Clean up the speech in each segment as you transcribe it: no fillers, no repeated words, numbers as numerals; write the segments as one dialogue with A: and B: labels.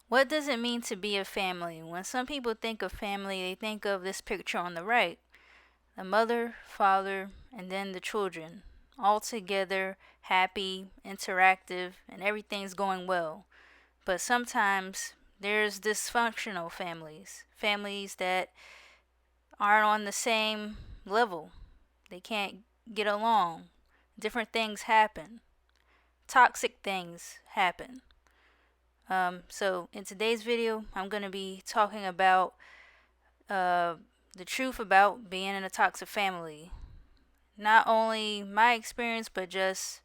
A: What does it mean to be a family? When some people think of family, they think of this picture on the right: the mother, father, and then the children, all together, happy, interactive, and everything's going well. But sometimes there's dysfunctional families, families that aren't on the same level. They can't get along. Different things happen. Toxic things happen. So in today's video, I'm going to be talking about uh, the truth about being in a toxic family. Not only my experience, but just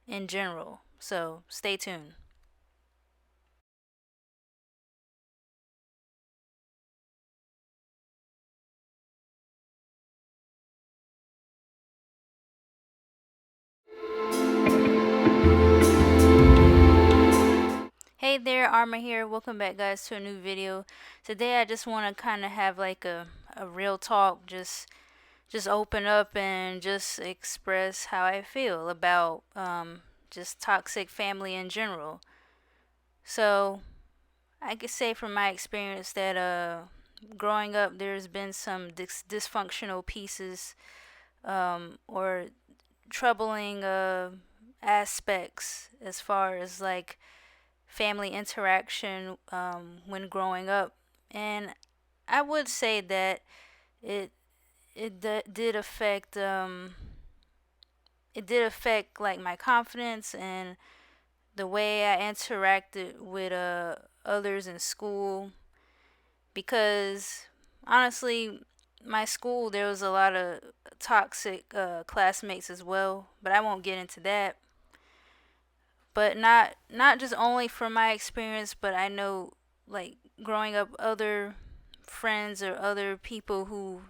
A: in general. So stay tuned. Hey there, Arma here. Welcome back, guys, to a new video. Today, I just want to kind of have like a real talk, just open up and just express how I feel about just toxic family in general. So I could say from my experience that growing up, there's been some dysfunctional pieces or troubling aspects as far as like family interaction when growing up, and I would say that it did affect like my confidence and the way I interacted with others in school, because honestly, my school, there was a lot of toxic classmates as well, but I won't get into that. But not just only from my experience, but I know, like, growing up, other friends or other people who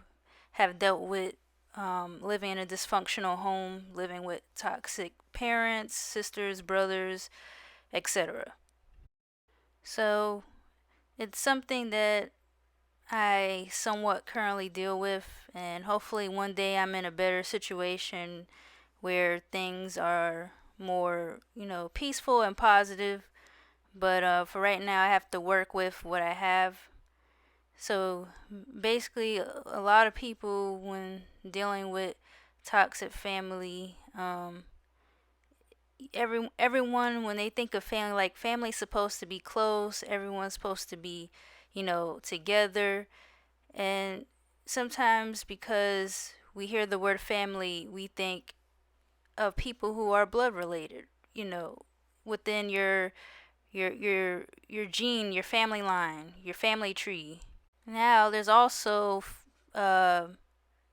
A: have dealt with living in a dysfunctional home, living with toxic parents, sisters, brothers, etc. So it's something that I somewhat currently deal with, and hopefully one day I'm in a better situation where things are more, peaceful and positive. But for right now, I have to work with what I have. So basically, a lot of people, when dealing with toxic family, everyone, when they think of family, like, family's supposed to be close. Everyone's supposed to be, together. And sometimes, because we hear the word family, we think of people who are blood related, you know, within your gene, your family line, your family tree. Now there's also uh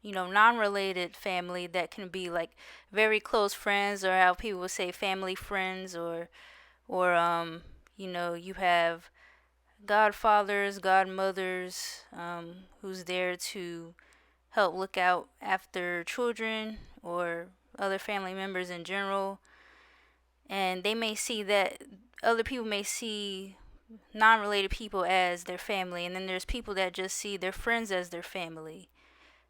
A: non-related family that can be like very close friends, or how people would say family friends, or you have godfathers, godmothers, who's there to help look out after children or other family members in general. And they may see that other people may see non-related people as their family, and then there's people that just see their friends as their family.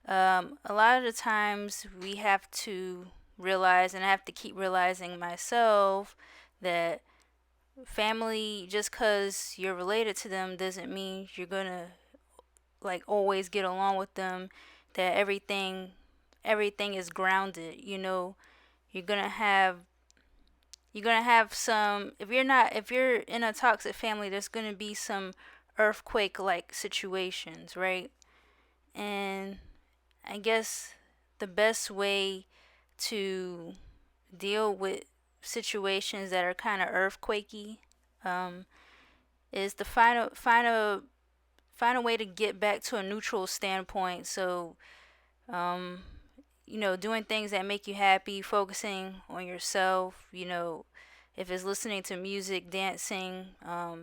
A: A lot of the times we have to realize, and I have to keep realizing myself, that family, just because you're related to them, doesn't mean you're gonna like always get along with them. That everything is grounded. You're gonna have some, if you're in a toxic family, there's gonna be some earthquake like situations, right? And I guess the best way to deal with situations that are kind of earthquakey um, is to find a way to get back to a neutral standpoint. So, um, doing things that make you happy, focusing on yourself. If it's listening to music, dancing,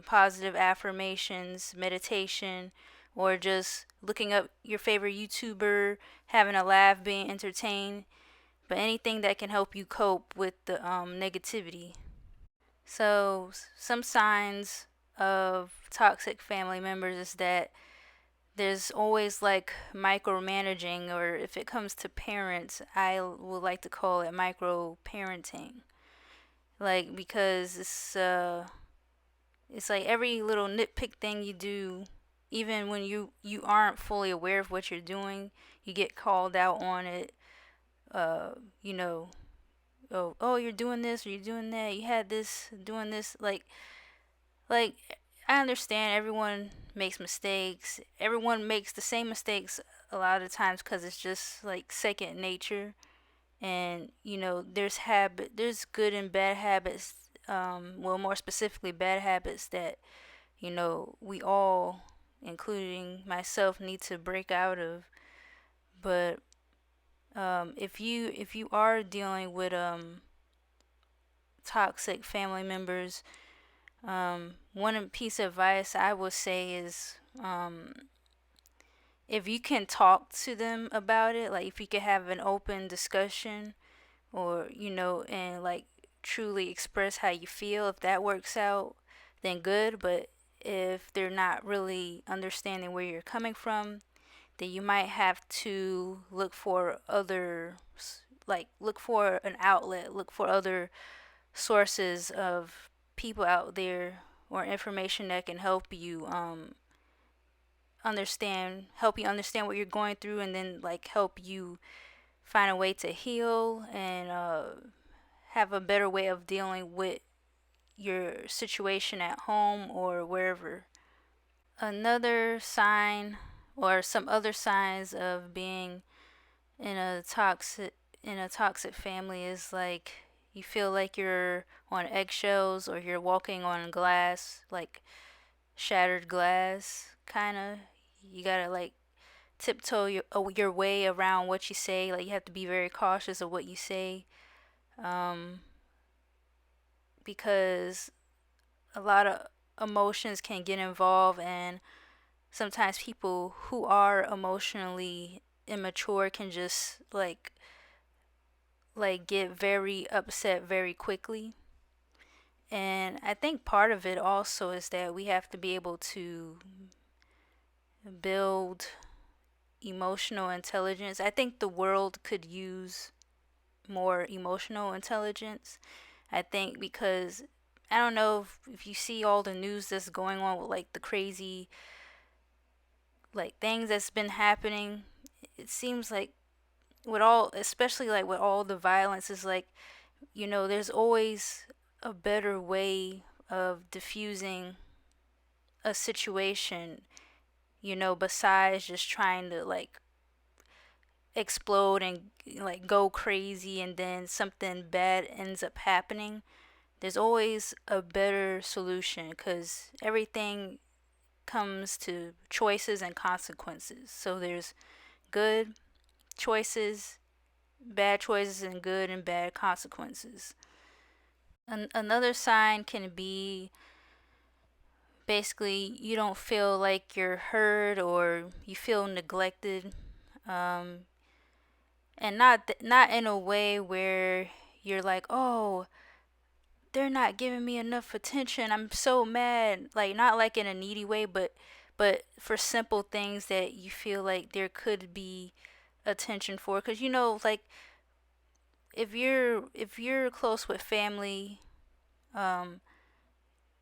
A: positive affirmations, meditation, or just looking up your favorite YouTuber, having a laugh, being entertained, but anything that can help you cope with the negativity. So, some signs of toxic family members is that there's always like micromanaging, or if it comes to parents, I would like to call it micro parenting. Like, because it's It's like every little nitpick thing you do, even when you aren't fully aware of what you're doing, you get called out on it. Uh, you know, oh, you're doing this or you're doing that. You had this, doing this. Like I understand everyone makes mistakes. Everyone makes the same mistakes a lot of times because it's just like second nature. And there's good and bad habits. Well, more specifically, bad habits that we all, including myself, need to break out of. But if you are dealing with toxic family members, one piece of advice I would say is, if you can talk to them about it, like if you could have an open discussion, or and like truly express how you feel, if that works out, then good. But if they're not really understanding where you're coming from, then you might have to look for an outlet, look for other sources of people out there or information that can help you understand what you're going through, and then like help you find a way to heal and have a better way of dealing with your situation at home or wherever. Another sign, or some other signs of being in a toxic family, is like you feel like you're on eggshells or you're walking on glass, like shattered glass, kind of. You gotta like tiptoe your way around what you say. Like you have to be very cautious of what you say, um, because a lot of emotions can get involved, and sometimes people who are emotionally immature can just get very upset very quickly. And I think part of it also is that we have to be able to build emotional intelligence. I think the world could use more emotional intelligence. I think because I don't know if you see all the news that's going on with like the crazy like things that's been happening. It seems like with all, especially like with all the violence, is like, there's always a better way of diffusing a situation, besides just trying to like explode and like go crazy and then something bad ends up happening. There's always a better solution because everything comes to choices and consequences. So there's good choices, bad choices, and good and bad consequences. Another sign can be basically you don't feel like you're heard or you feel neglected, um, and not in a way where you're like, oh, they're not giving me enough attention, I'm so mad. Like not like in a needy way, but for simple things that you feel like there could be attention for. Because like if you're close with family, um,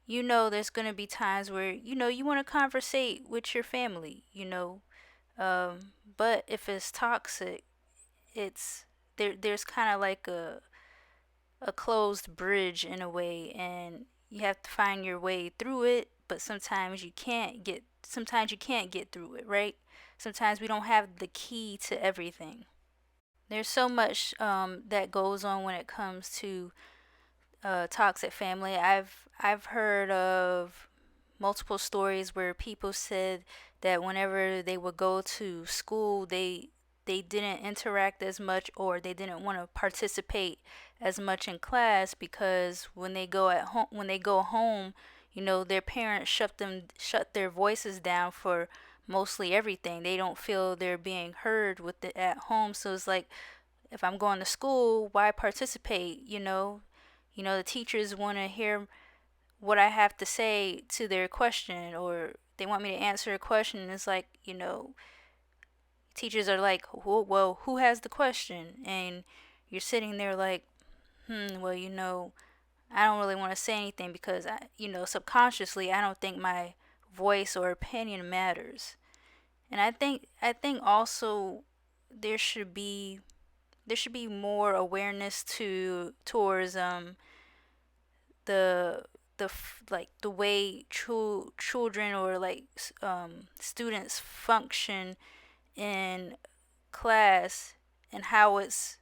A: there's gonna be times where you want to conversate with your family, but if it's toxic, it's there's kind of like a closed bridge in a way, and you have to find your way through it. But sometimes you can't get through it, right? Sometimes we don't have the key to everything. There's so much that goes on when it comes to toxic family. I've heard of multiple stories where people said that whenever they would go to school, they didn't interact as much, or they didn't want to participate as much in class because when they go home, their parents shut their voices down for mostly everything. They don't feel they're being heard with it at home. So it's like, if I'm going to school, why participate? The teachers want to hear what I have to say to their question, or they want me to answer a question. And it's like, teachers are like, well, who has the question? And you're sitting there like, well, I don't really want to say anything because subconsciously I don't think my voice or opinion matters. And I think also there should be there should be more awareness towards the like the way children or like students function in class, and how it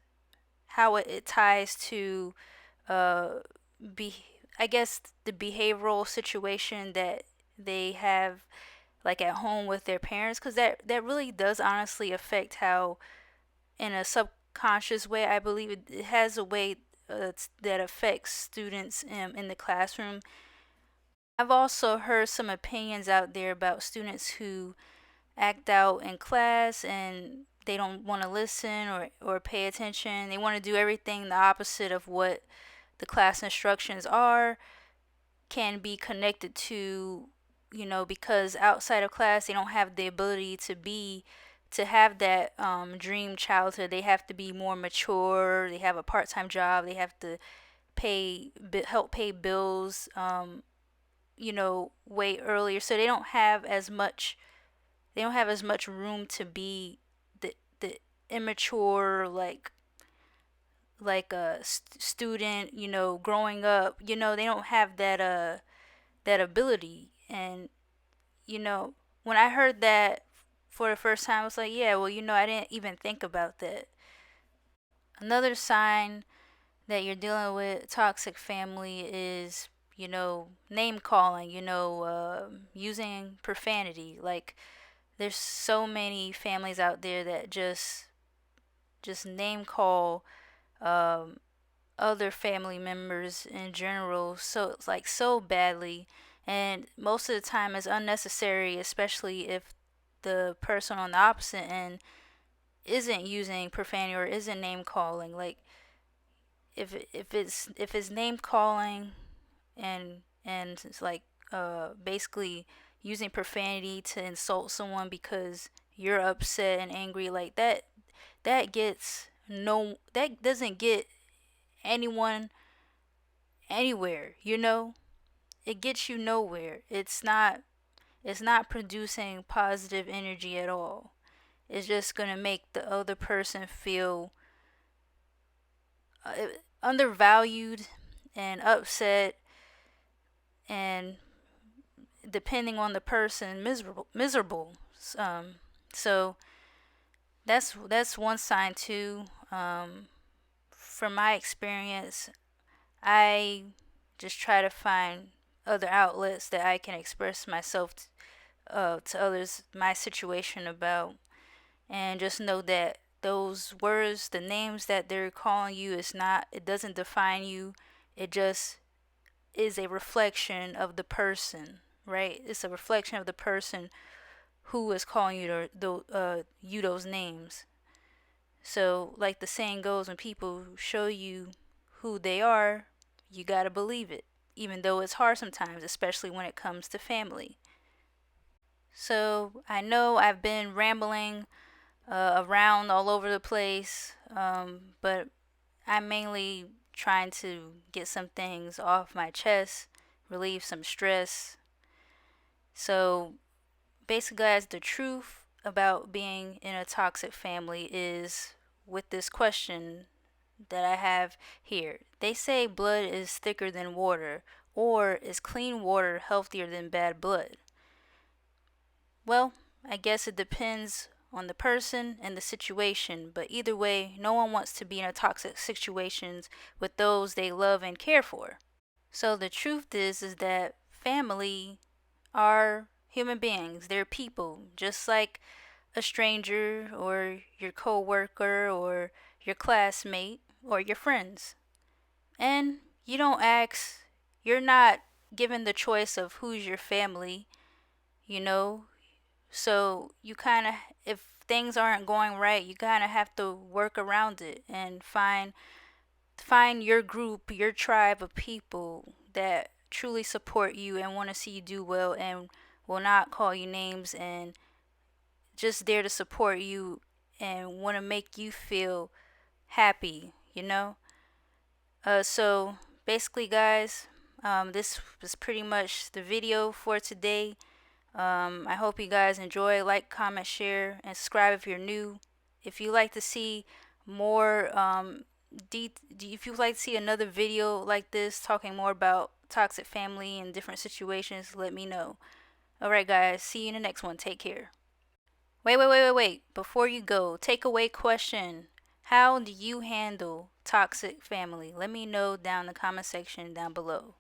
A: ties to uh be I guess the behavioral situation that they have like at home with their parents, because that really does honestly affect how, in a subconscious way, I believe it has a way that affects students in the classroom. I've also heard some opinions out there about students who act out in class and they don't want to listen or pay attention. They want to do everything the opposite of what the class instructions are, can be connected to, because outside of class they don't have the ability to have that dream childhood. They have to be more mature. They have a part-time job. They have to help pay bills, way earlier. So they don't have as much room to be the immature, like a student, growing up. They don't have that ability. And you know, when I heard that for the first time, I was like, yeah, well, I didn't even think about that. Another sign that you're dealing with toxic family is, name calling, using profanity. Like, there's so many families out there that just name call um, other family members in general, so it's like so badly, and most of the time it's unnecessary, especially if the person on the opposite end isn't using profanity or isn't name calling. Like, if it's name calling and it's like basically using profanity to insult someone because you're upset and angry, like that doesn't get anyone anywhere. It gets you nowhere. It's not producing positive energy at all. It's just going to make the other person feel uh, undervalued and upset, and depending on the person, miserable. So that's one sign too. From my experience, I just try to find other outlets that I can express myself to others, my situation about, and just know that those words, the names that they're calling you, it doesn't define you. It just is a reflection of the person, right? It's a reflection of the person who is calling you those names. So, like the saying goes, when people show you who they are, you gotta believe it, even though it's hard sometimes, especially when it comes to family. So, I know I've been rambling around all over the place, but I'm mainly trying to get some things off my chest, relieve some stress. So, basically, guys, the truth about being in a toxic family is with this question that I have here. They say blood is thicker than water, or is clean water healthier than bad blood? Well, I guess it depends on the person and the situation, but either way, no one wants to be in a toxic situations with those they love and care for. So the truth is that family are human beings. They're people, just like a stranger or your coworker or your classmate or your friends. And you're not given the choice of who's your family, you know. So you kind of, if things aren't going right, you kind of have to work around it and find your group, your tribe of people that truly support you and want to see you do well and will not call you names and just there to support you and want to make you feel happy. So basically, guys, this was pretty much the video for today. I hope you guys enjoy. Like, comment, share, and subscribe if you're new. If you like to see more, if you like to see another video like this talking more about toxic family and different situations, let me know. Alright, guys, see you in the next one. Take care. Wait. Before you go, takeaway question. How do you handle toxic family? Let me know down in the comment section down below.